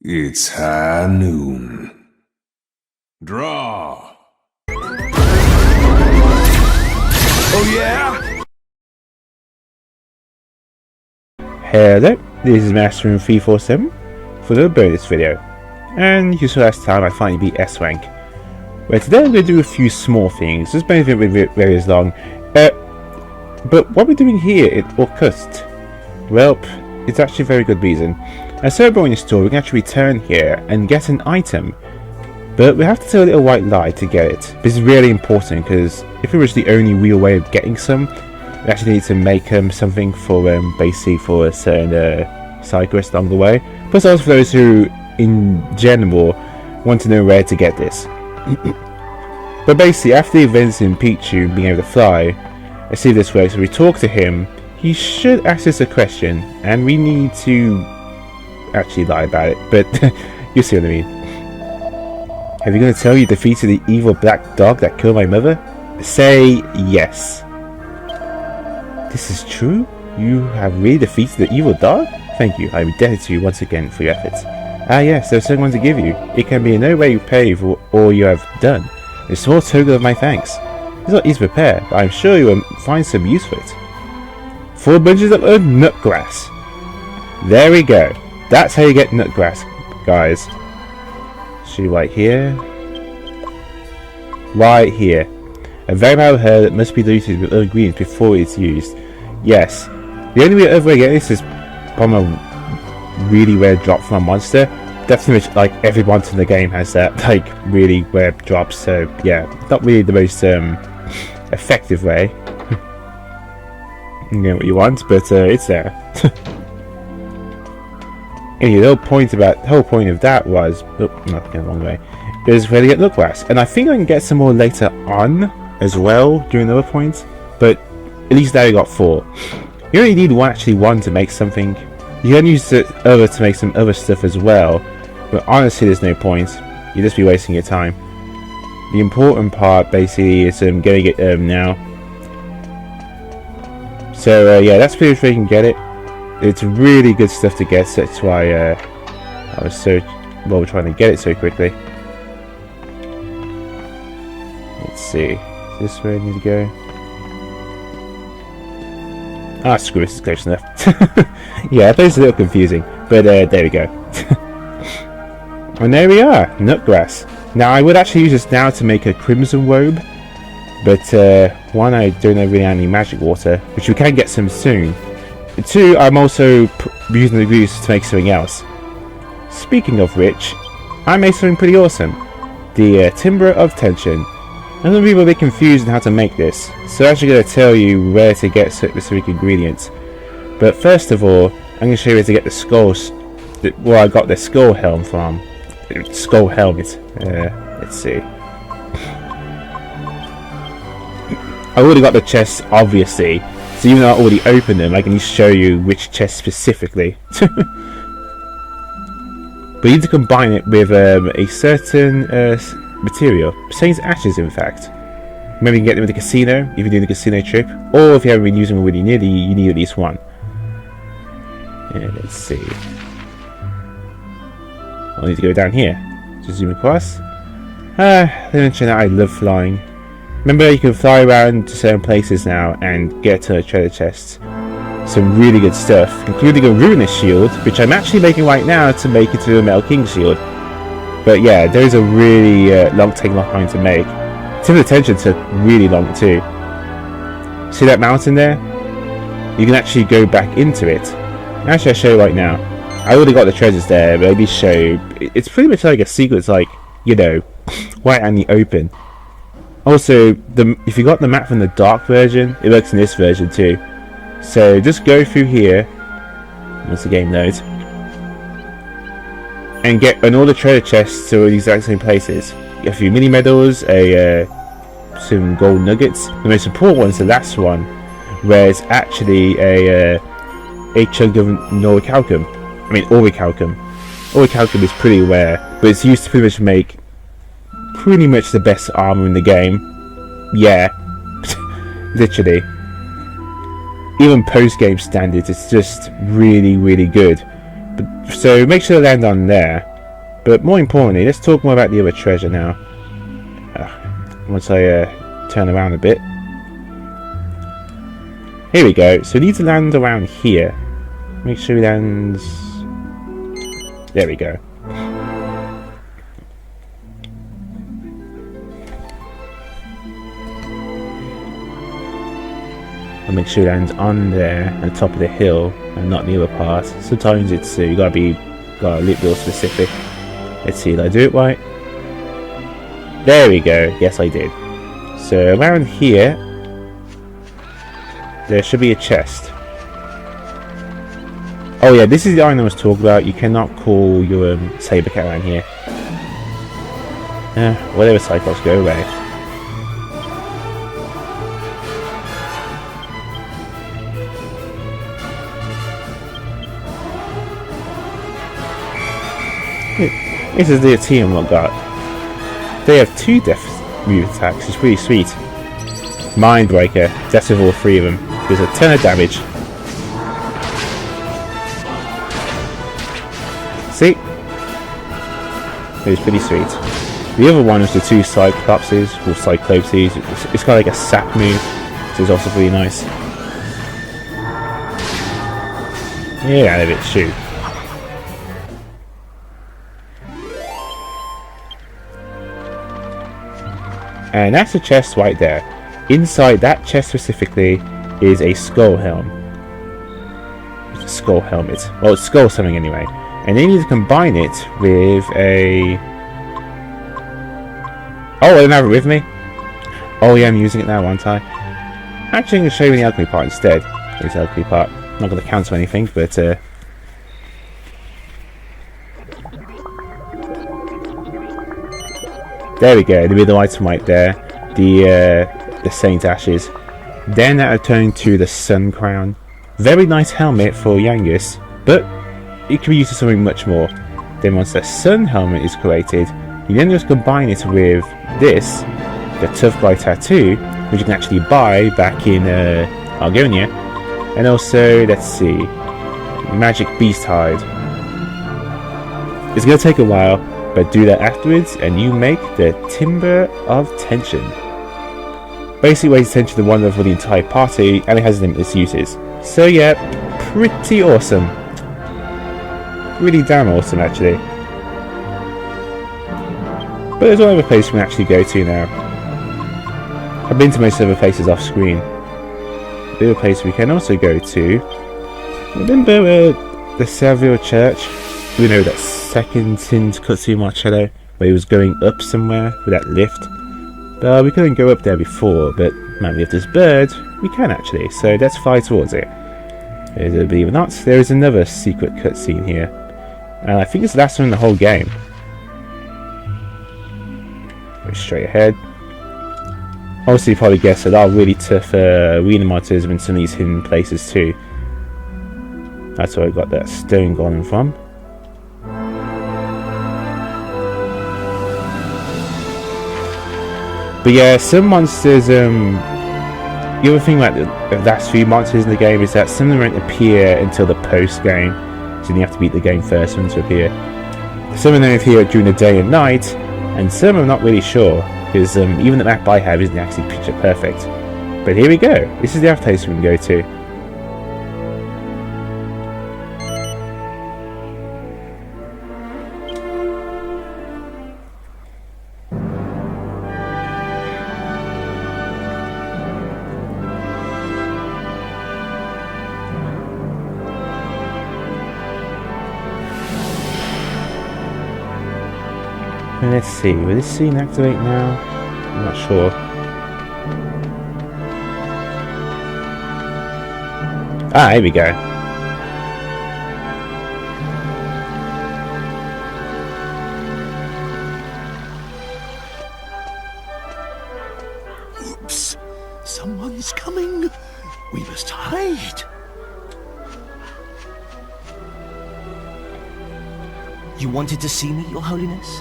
It's high noon. Draw. Oh yeah? Hello, this is Master347 for the bonus video, and you saw last time I finally beat S rank. Well, today I'm going to do a few small things. This bonus video won't be very as long, but what we're doing here at Orkust, well, it's actually a very good reason. As Cerebral in the store, we can actually return here and get an item, but we have to tell a little white lie to get it. This is really important because if it was the only real way of getting some, we actually need to make something for basically for a certain side quest along the way. Plus also for those who, in general, want to know where to get this. But basically, after the events in Pichu being able to fly, let's see if this works. If we talk to him, he should ask us a question, and we need to actually lie about it, but you see what I mean. Have you going to tell you defeated the evil black dog that killed my mother? Say yes. This is true? You have really defeated the evil dog? Thank you. I am indebted to you once again for your efforts. Ah yes, there's someone to give you. It can be in no way repay for all you have done. A small token of my thanks. It's not easy to prepare, but I'm sure you will find some use for it. 4 bunches of nut grass. There we go. That's how you get nut grass, guys. See right here. Right here. A very mild herb that must be diluted with other ingredients before it's used. Yes. The only other way to get this is from a really rare drop from a monster. Definitely, like every monster in the game has that, like really rare drops. So yeah, not really the most effective way. You know what you want, but it's there. Anyway, the whole point of that was, not going the wrong way, is where to get nut grass, and I think I can get some more later on as well during the other points. But at least now you got 4. You only need one to make something. You can use the other to make some other stuff as well, but honestly, there's no point. You'll just be wasting your time. The important part basically is getting it now. So yeah, that's pretty much where you can get it. It's really good stuff to get, so that's why I was so well trying to get it so quickly. Let's see, is this where I need to go? Ah, screw this, is close enough. Yeah, that place is a little confusing, but there we go. And there we are, nutgrass. Now I would actually use this now to make a crimson robe, but one, I don't have really any magic water, which we can get some soon. 2, I'm also using the ingredients to make something else. Speaking of which, I made something pretty awesome. The Timber of Tension. And some people are a bit confused on how to make this, so I'm actually going to tell you where to get specific ingredients. But first of all, I'm going to show you where to get the skulls, where I got the skull helm from. Skull helmet. Let's see. I already got the chests, obviously. So even though I already opened them, I can show you which chest specifically. But you need to combine it with a certain material. Saint's ashes, in fact. Maybe you can get them at the casino, if you're doing the casino trip. Or if you haven't been using them really nearly, you need at least one. Yeah, let's see. I'll need to go down here. Just zoom across. They mentioned that I love flying. Remember, you can fly around to certain places now and get to treasure chests. Some really good stuff, including a ruinous shield, which I'm actually making right now to make into a Metal King shield. But yeah, those are really taking long time to make. Timber of Tension took really long too. See that mountain there? You can actually go back into it. Actually, I'll show you right now. I already got the treasures there, but let me show you. It's pretty much like a secret, it's like, you know, right out in the open. Also, if you got the map from the dark version, it works in this version too. So just go through here once the game loads, and get all the treasure chests to the exact same places. You get a few mini medals, some gold nuggets. The most important one is the last one, where it's actually a chunk of orichalcum. I mean orichalcum. Orichalcum is pretty rare, but it's used to pretty much make pretty much the best armor in the game. Yeah, literally. Even post-game standards, it's just really, really good. But, so make sure to land on there. But more importantly, let's talk more about the other treasure now. Once I turn around a bit. Here we go. So we need to land around here. Make sure he lands... There we go. And make sure he lands on there, on the top of the hill, and not the other part. Sometimes it's you gotta be a little bit specific. Let's see, did I do it right? There we go. Yes, I did. So around here, there should be a chest. Oh yeah, this is the iron I was talking about. You cannot call your saber cat around here. Whatever, Cyclops, go away. This is the team I got. They have 2 death move attacks. It's pretty sweet. Mindbreaker. Death of all 3 of them. There's a ton of damage. See? It was pretty sweet. The other one is the 2 Cyclopses, or Cyclopses. It's kind of like a sap move, so it's also pretty nice. Yeah, out of it, shoot. And that's the chest right there. Inside that chest specifically is a skull helm. It's a skull helmet. Well, it's skull something anyway. And then you need to combine it with a... Oh, I don't have it with me? Oh yeah, I'm using it now, aren't I? Actually, I'm going to show you the alchemy part instead. Here's the alchemy part. I'm not going to cancel anything, but... There we go, the middle item right there, the Saint Ashes. Then that'll turn to the Sun Crown. Very nice helmet for Yangus, but it can be used for something much more. Then once the Sun helmet is created, you then just combine it with this, the Tough Guy tattoo, which you can actually buy back in Argonia. And also, let's see, Magic Beast Hide. It's going to take a while, but do that afterwards and you make the Timber of Tension. Basically weighs tension to 1 level for the entire party, and it has limitless uses. So yeah, pretty awesome. Really damn awesome actually. But there's one other place we can actually go to now. I've been to most other places off screen. The other place we can also go to, remember the Saville Church? You know, that second Sims cutscene Marcello, where he was going up somewhere with that lift. But we couldn't go up there before, but now we have this bird, we can actually, so let's fly towards it. Believe it or not, there is another secret cutscene here, and I think it's the last one in the whole game. Go straight ahead. Obviously, you probably guessed that there are really tough arena monsters in some of these hidden places too. That's where I got that stone golem from. But yeah, some monsters, the other thing about the last few monsters in the game is that some of them won't appear until the post-game, so you have to beat the game first for them to appear. Some of them appear during the day and night, and some I'm not really sure, because even the map I have isn't actually picture perfect. But here we go, this is the other place we can go to. Let's see, will this scene activate now? I'm not sure. Ah, here we go. Oops! Someone's coming! We must hide! You wanted to see me, Your Holiness?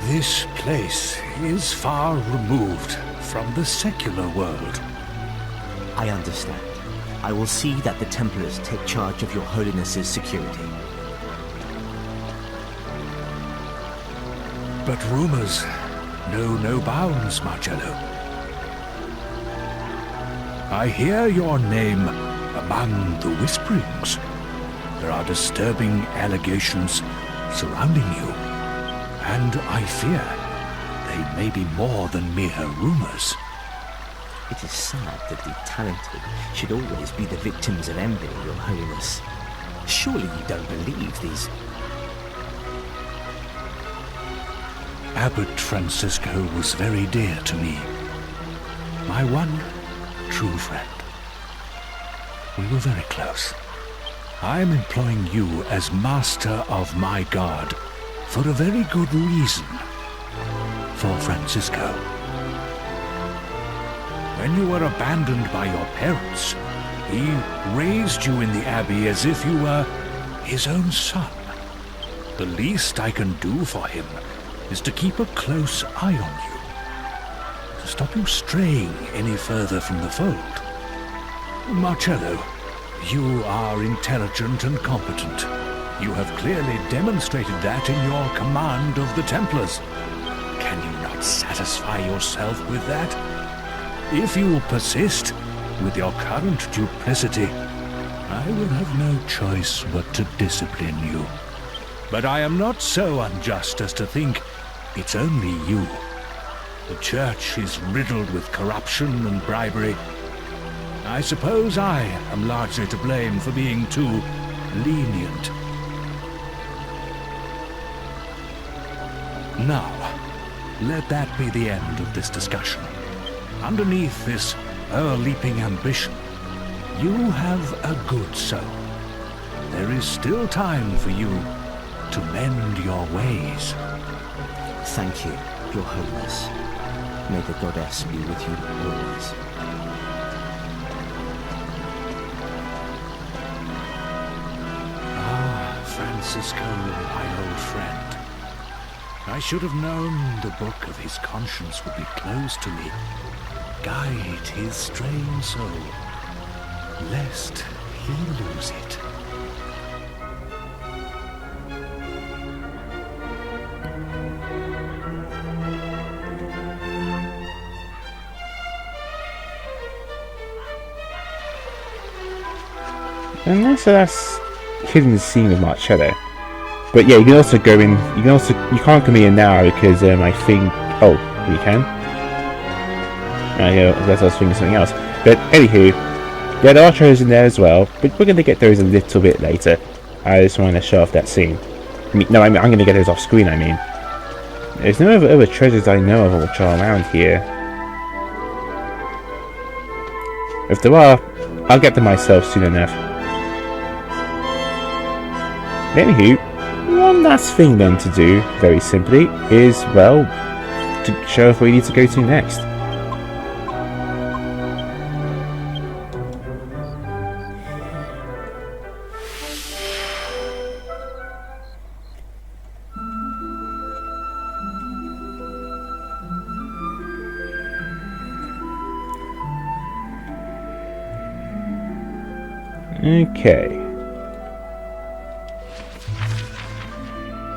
This place is far removed from the secular world. I understand. I will see that the Templars take charge of Your Holiness's security. but rumors know no bounds, Marcello. I hear your name among the whisperings. There are disturbing allegations surrounding you, and I fear they may be more than mere rumors. It is sad that the talented should always be the victims of envy, Your Holiness. Surely you don't believe these... Abbot Francisco was very dear to me. My one true friend. We were very close. I am employing you as master of my guard for a very good reason. For Francisco. When you were abandoned by your parents, he raised you in the abbey as if you were his own son. The least I can do for him is to keep a close eye on you, to stop you straying any further from the fold. Marcello, you are intelligent and competent. You have clearly demonstrated that in your command of the Templars. Can you not satisfy yourself with that? If you persist with your current duplicity, I will have no choice but to discipline you. But I am not so unjust as to think it's only you. The Church is riddled with corruption and bribery. I suppose I am largely to blame for being too lenient. Now, let that be the end of this discussion. Underneath this ear-leaping ambition, you have a good soul. There is still time for you to mend your ways. Thank you, Your Holiness. May the goddess be with you always. Ah, Francisco, my old friend. I should have known the book of his conscience would be closed to me. Guide his straying soul, lest he lose it. And that's hidden scene of Marcello. But yeah, you can also go in. You can't come in now because I think. Oh, you can. I guess I was thinking something else. But anywho, yeah, there are treasures in there as well. But we're gonna get those a little bit later. I just want to show off that scene. I'm gonna get those off screen. I mean, there's no other treasures I know of which are around here. If there are, I'll get them myself soon enough. Anywho, one last thing then to do, very simply, is, well, to show off where we need to go to next. Okay.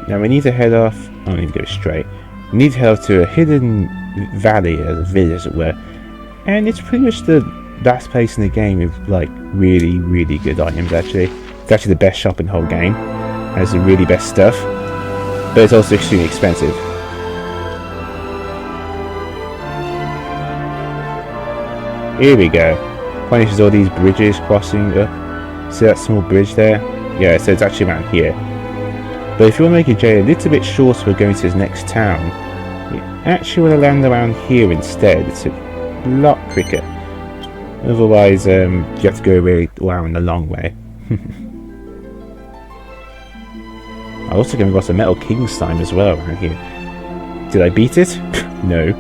Now we need to head off. I need to go straight. We need to head off to a hidden valley, as a village, as it were. And it's pretty much the last place in the game with like really, really good items. Actually, it's actually the best shop in the whole game. It has the really best stuff, but it's also extremely expensive. Here we go. Punishes all these bridges crossing. See that small bridge there? Yeah, so it's actually around here. But if you want to make your journey a little bit shorter for going to this next town, you actually want to land around here instead. It's a lot quicker. Otherwise, you have to go around the long way. I also came across a metal king slime as well around here. Did I beat it? No.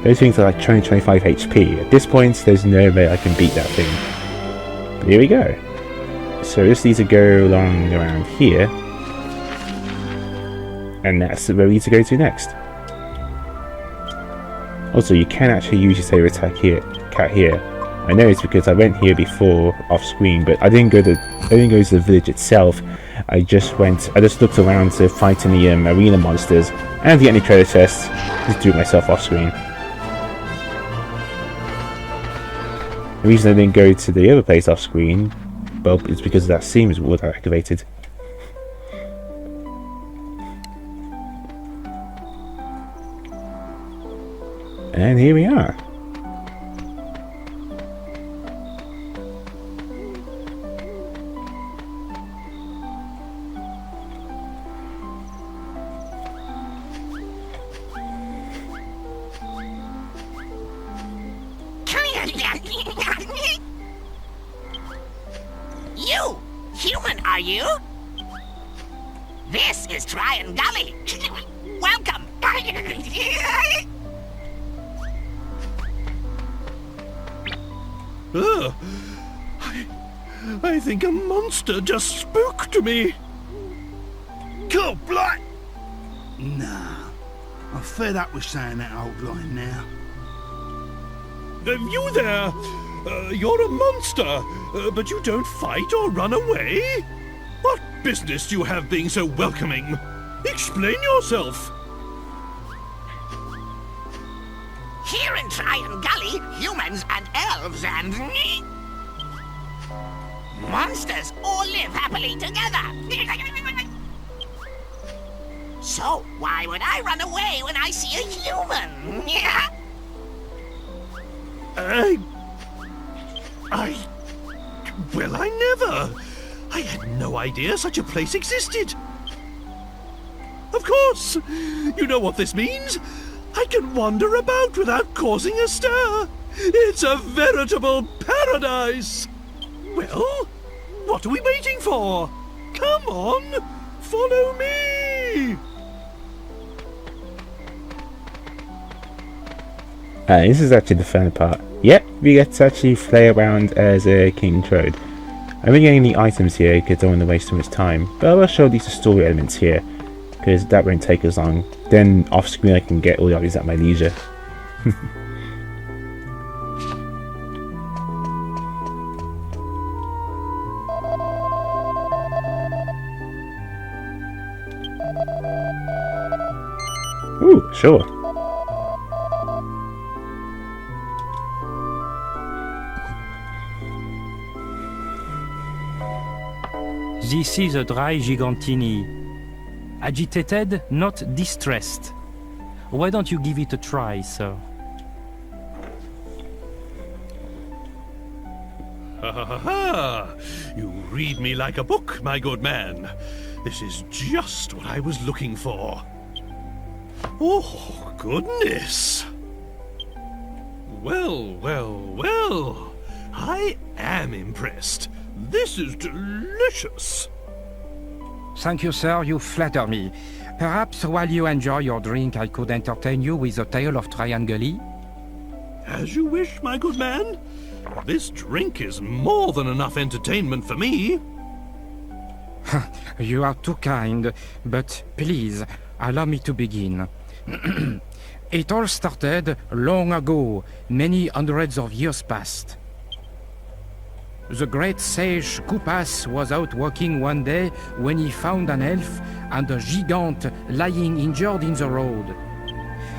Those things are like 20-25 HP. At this point, there's no way I can beat that thing. But here we go. So this needs to go along around here. And that's where we need to go to next. Also, you can actually use your saber attack here, cat here. I know it's because I went here before off screen, but I didn't go to the village itself. I just looked around to fight any arena monsters, and if you get any treasure chests, just do it myself off screen. The reason I didn't go to the other place off screen, well, it's because that seams was activated. And here we are. You! Human, are you? This is Tryan Gully. Welcome! I think a monster just spoke to me. Cool, blight! Nah, I'm fed up with saying that old line now. You there! You're a monster, but you don't fight or run away? What business do you have being so welcoming? Explain yourself! Here in Tryan Gully, humans and elves and monsters all live happily together. So, why would I run away when I see a human? Well, I never! I had no idea such a place existed. Of course! You know what this means? I can wander about without causing a stir. It's a veritable paradise! Well, what are we waiting for? Come on, follow me! This is actually the fun part. Yep, we get to actually play around as a King Toad. I'm not getting any items here because I don't want to waste too much time, but I will show these story elements here, because that won't take as long. Then off screen I can get all the items at my leisure. Ooh, sure. This is a dry gigantini. Agitated, not distressed. Why don't you give it a try, sir? Ha ha ha ha! You read me like a book, my good man. This is just what I was looking for. Oh, goodness! Well, well, well! I am impressed. This is delicious. Thank you, sir. You flatter me. Perhaps while you enjoy your drink, I could entertain you with a tale of Tryan Gully? As you wish, my good man. This drink is more than enough entertainment for me. You are too kind, but please, allow me to begin. It all started long ago, many hundreds of years past. The great sage Koopas was out walking one day when he found an elf and a gigant lying injured in the road.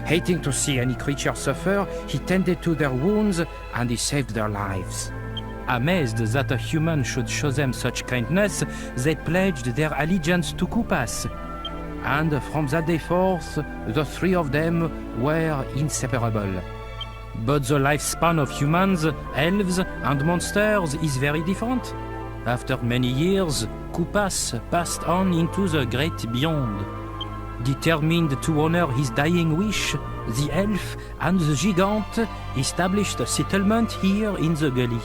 Hating to see any creature suffer, he tended to their wounds and he saved their lives. Amazed that a human should show them such kindness, they pledged their allegiance to Koopas. And from that day forth, the three of them were inseparable. But the lifespan of humans, elves, and monsters is very different. After many years, Koopas passed on into the great beyond. Determined to honor his dying wish, the elf and the gigant established a settlement here in the gully.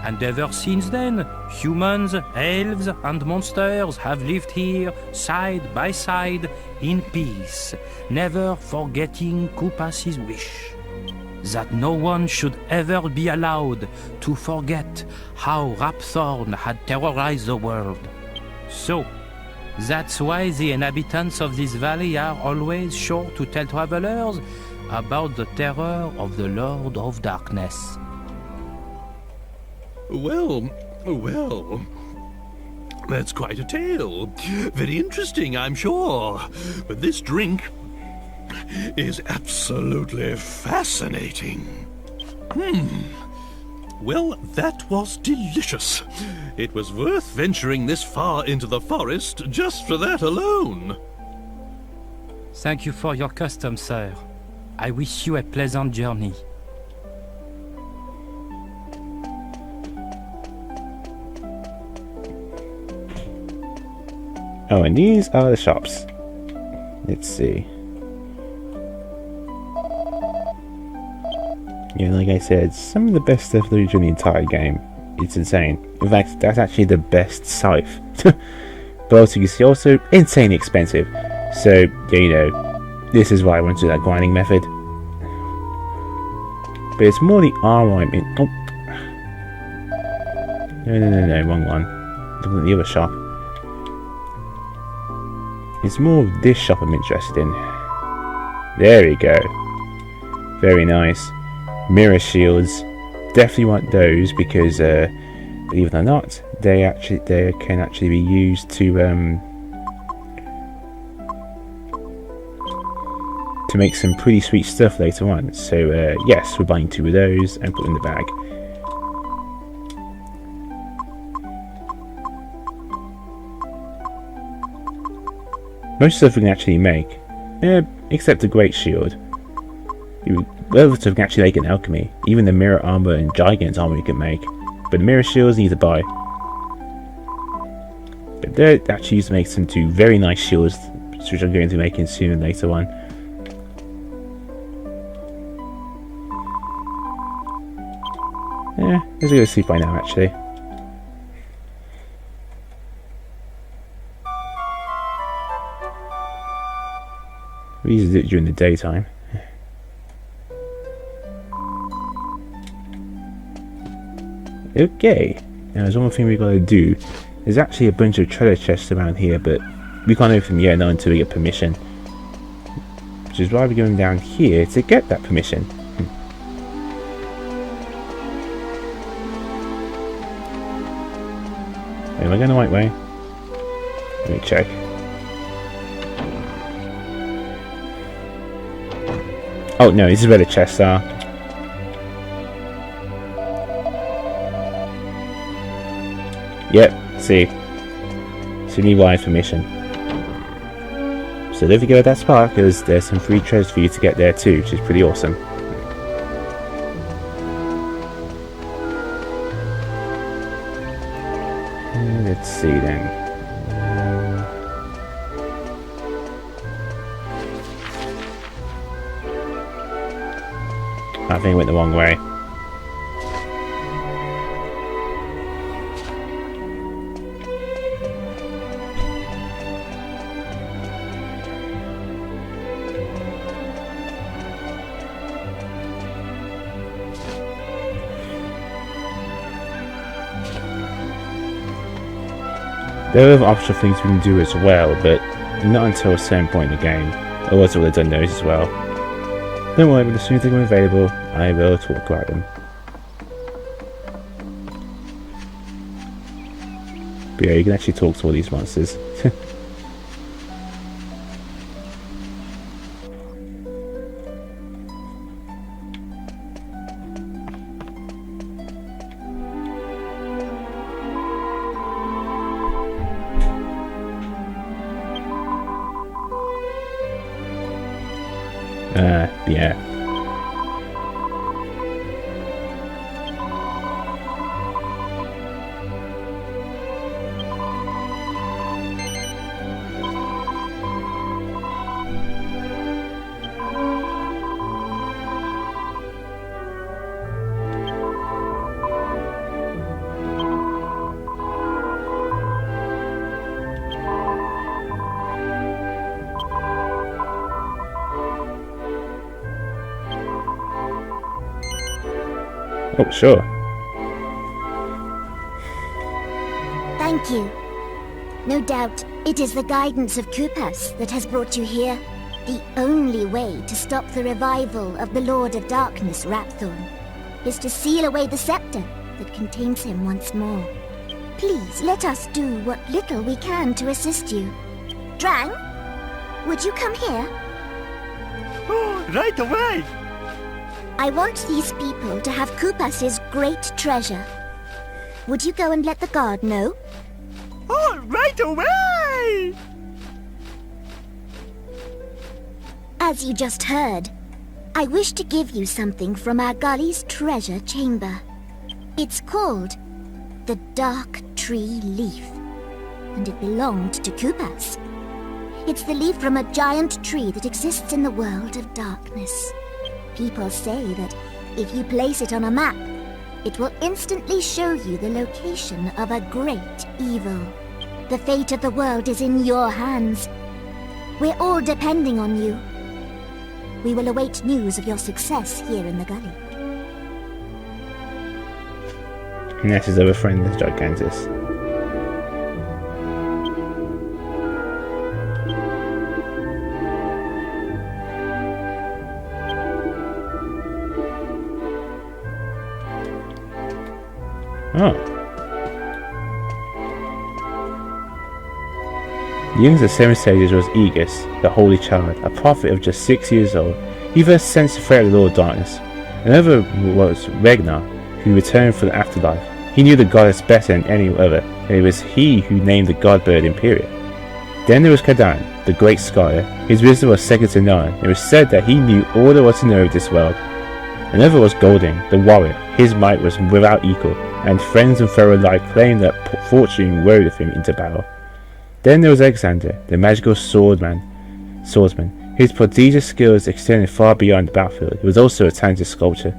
And ever since then, humans, elves, and monsters have lived here side by side in peace, never forgetting Koopas's wish. That no one should ever be allowed to forget how Rapthorn had terrorized the world. So, that's why the inhabitants of this valley are always sure to tell travelers about the terror of the Lord of Darkness. Well, well, That's quite a tale. Very interesting, I'm sure. But this drink is absolutely fascinating. Well, that was delicious. It was worth venturing this far into the forest just for that alone. Thank you for your custom, sir. I wish you a pleasant journey. Oh, and these are the shops. Let's see. Yeah, like I said, some of the best stuff in the entire game. It's insane. In fact, that's actually the best scythe. But also, you can see, also insanely expensive. So, yeah, you know, this is why I went to that grinding method. But it's more the armor I mean. Oh. No, wrong one. Looking at the other shop. It's more of this shop I'm interested in. There we go. Very nice. Mirror shields. Definitely want those because, believe it or not, they can actually be used to make some pretty sweet stuff later on. So yes, we're buying 2 of those and put in the bag. Most stuff we can actually make, except the great shield. Other stuff we can actually make in alchemy. Even the mirror armor and gigant armor we can make, but the mirror shields need to buy. But they're actually used to make some 2 very nice shields, which I'm going to be making soon later on. Yeah, let's go to sleep by now actually. We usually do it during the daytime. Okay, now there's one more thing we've got to do. There's actually a bunch of treasure chests around here, but we can't open them yet not until we get permission. Which is why we're going down here to get that permission. Am I going the right way? Let me check. Oh no, this is where the chests are. Yep, see. So you need wise permission. So don't forget about that spot, because there's some free treasures for you to get there too, which is pretty awesome. Let's see then. I think I went the wrong way. There are other optional things we can do as well, but not until a certain point in the game. Otherwise I would have done those as well. Don't worry, but as soon as they become available, I will talk about them. But yeah, you can actually talk to all these monsters. Yeah. Oh, sure. Thank you. No doubt, it is the guidance of Kupas that has brought you here. The only way to stop the revival of the Lord of Darkness, Rapthorn, is to seal away the scepter that contains him once more. Please, let us do what little we can to assist you. Drang, would you come here? Oh, right away! I want these people to have Kupas's great treasure. Would you go and let the guard know? Oh, right away! As you just heard, I wish to give you something from our gully's treasure chamber. It's called the Dark Tree Leaf, and it belonged to Kupas. It's the leaf from a giant tree that exists in the world of darkness. People say that if you place it on a map, it will instantly show you the location of a great evil. The fate of the world is in your hands. We're all depending on you. We will await news of your success here in the gully. And that's his other friend, the Gigantus. Oh. The youngest of 7 sages was Aegis, the holy child, a prophet of just 6 years old. He first sensed the threat of the Lord of Darkness. Another was Ragnar, who returned from the afterlife. He knew the goddess better than any other, and it was he who named the god bird Imperial. Then there was Kadan, the great scholar. His wisdom was second to none. It was said that he knew all there was to know of this world. Another was Golding, the warrior. His might was without equal, and friends and foe alike claimed that fortune rode with him into battle. Then there was Alexander, the magical swordsman. His prodigious skills extended far beyond the battlefield. He was also a talented sculptor.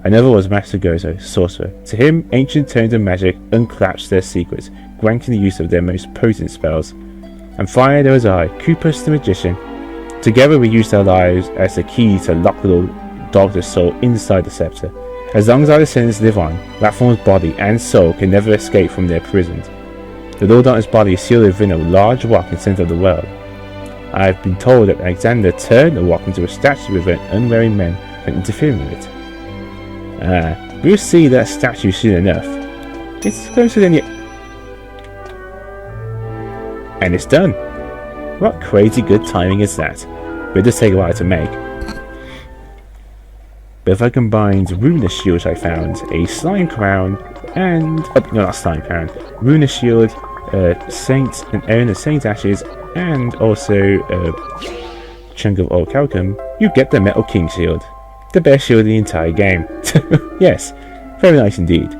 Another was Master Gozo, sorcerer. To him, ancient tones of magic unclatched their secrets, granting the use of their most potent spells. And finally there was I, Kupas the magician. Together we used our lives as the key to lock the Darkness soul inside the scepter. As long as our descendants live on, Ratthorn's body and soul can never escape from their prisons. The Lord Darkness body is sealed within a large rock in the center of the world. I have been told that Alexander turned the rock into a statue to prevent unwary men from interfering with it. We'll see that statue soon enough. It's closer than yet. And it's done. What crazy good timing is that? But it does take a while to make. But if I combined Runa Shield I found, a Slime Crown, and... no, not Slime Crown. Runa Shield, Saint and Urn of Saint Ashes, and also a chunk of Old Calcum, you get the Metal King Shield. The best shield in the entire game. Yes, very nice indeed.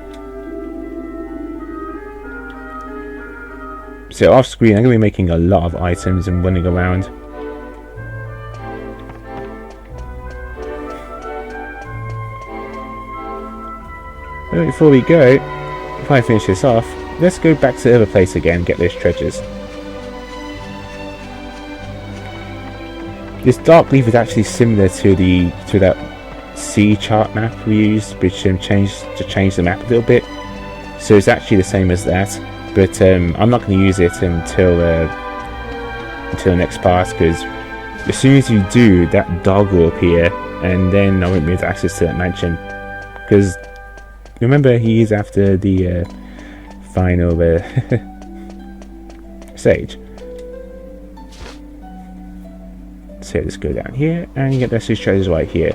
So off screen I'm going to be making a lot of items and running around. But before we go, if I finish this off, let's go back to the other place again and get those treasures. This dark leaf is actually similar to that sea chart map we used, which changed the map a little bit. So it's actually the same as that, but I'm not going to use it until the next part, because as soon as you do, that dog will appear, and then I won't be able to access to that mansion. Because remember, he is after the final stage. So let's go down here and you get those two treasures right here.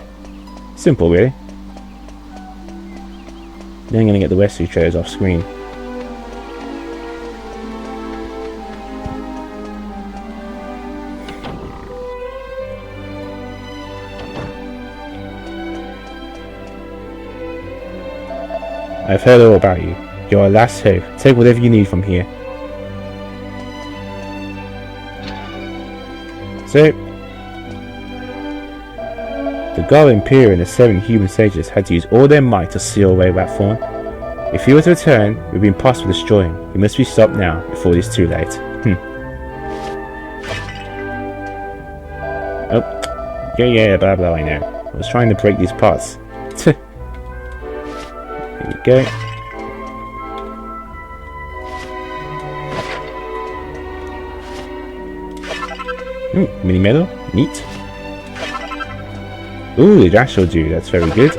Simple, really. Then I'm going to get the rest of the treasures off screen. I've heard all about you. You're our last hope. Take whatever you need from here. So, the God Imperial and the 7 human sages had to use all their might to seal away Ratthorn. If he were to return, it would be impossible to destroy him. He must be stopped now, before it is too late. Oh. Yeah, blah blah, I know. I was trying to break these parts. Here we go. Mini medal, neat. Ooh, that shall do, that's very good.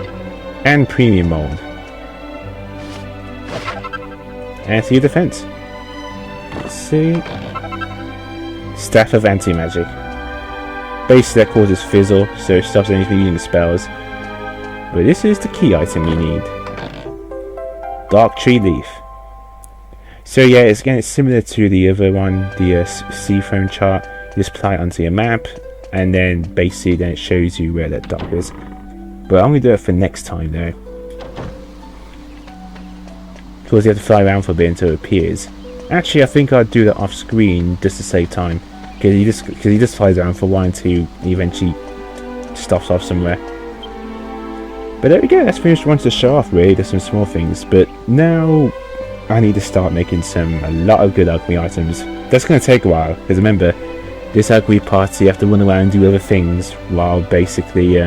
And premium mold. And to your defense. Let's see. Staff of Anti-Magic. Basically that causes fizzle, so it stops anything using spells. But this is the key item you need. Dark Tree Leaf. So yeah, it's similar to the other one, the sea foam chart. You just apply it onto your map, and then basically then it shows you where that dock is. But I'm going to do it for next time though. Of course you have to fly around for a bit until it appears. Actually I think I'll do that off screen just to save time. Because he just flies around for a while until he eventually stops off somewhere. But there we go, that's finished once to show off really, there's some small things. But now I need to start making a lot of good alchemy items. That's going to take a while, because remember, this alchemy party you have to run around and do other things while basically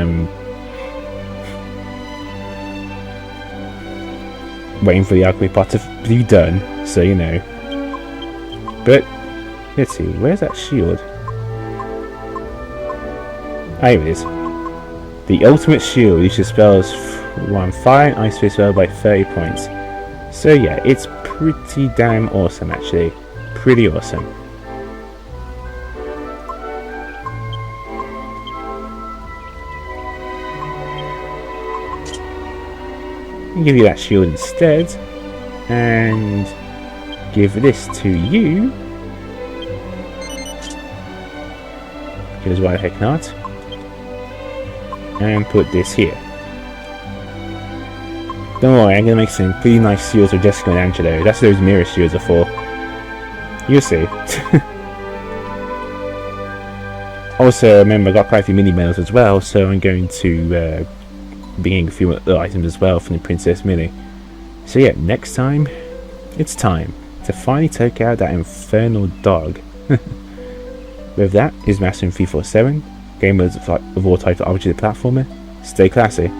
waiting for the alchemy part to be done, so you know. But let's see, where's that shield? Ah, here it is. The ultimate shield, you should spell one fire and ice spell by 30 points. So yeah, it's pretty damn awesome actually. Pretty awesome. I'll give you that shield instead. And give this to you. Because why the heck not? And put this here. Don't worry, I'm gonna make some pretty nice shields for Jessica and Angelo. That's what those mirror shields are for. You'll see. Also, remember I got quite a few mini medals as well, so I'm going to be getting a few other items as well from the Princess Mini. So yeah, next time, it's time to finally take out that infernal dog. With that, is Mastering 347, gamers of all types of RPG platformer. Stay classy.